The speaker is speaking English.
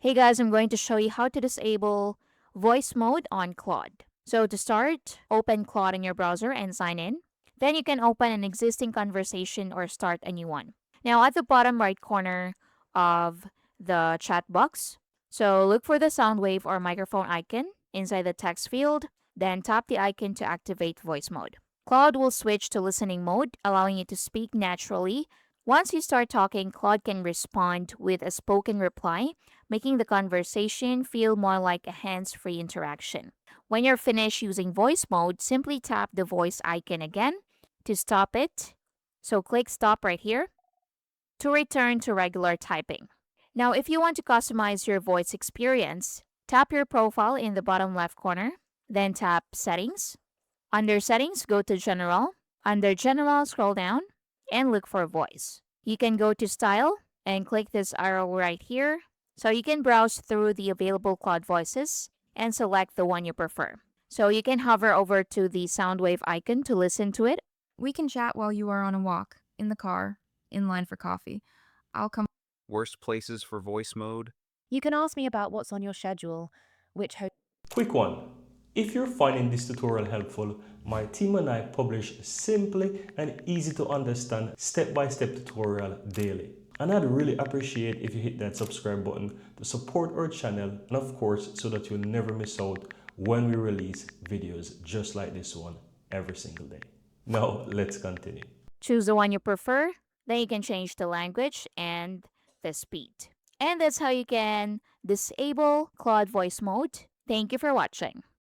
Hey guys, I'm going to show you how to disable voice mode on Claude. So to start, open Claude in your browser and sign in. Then you can open an existing conversation or start a new one. Now at the bottom right corner of the chat box, so look for the sound wave or microphone icon inside the text field, then tap the icon to activate voice mode. Claude will switch to listening mode, allowing you to speak naturally. Once you start talking, Claude can respond with a spoken reply, making the conversation feel more like a hands free interaction. When you're finished using voice mode, simply tap the voice icon again to stop it. So click stop right here to return to regular typing. Now, if you want to customize your voice experience, tap your profile in the bottom left corner, then tap settings. Under settings, go to general. Under general, scroll down and look for voice. You can go to style and click this arrow right here so you can browse through the available Claude voices and select the one you prefer. So you can hover over to the sound wave icon to listen to it. We can chat while you are on a walk, in the car, in line for coffee. I'll come. Worst places for voice mode? You can ask me about what's on your schedule, which Quick one. If you're finding this tutorial helpful, my team and I publish simply and easy to understand step-by-step tutorial daily. And I'd really appreciate if you hit that subscribe button to support our channel and of course so that you'll never miss out when we release videos just like this one every single day. Now let's continue. Choose the one you prefer. Then you can change the language and the speed. And that's how you can disable Claude voice mode. Thank you for watching.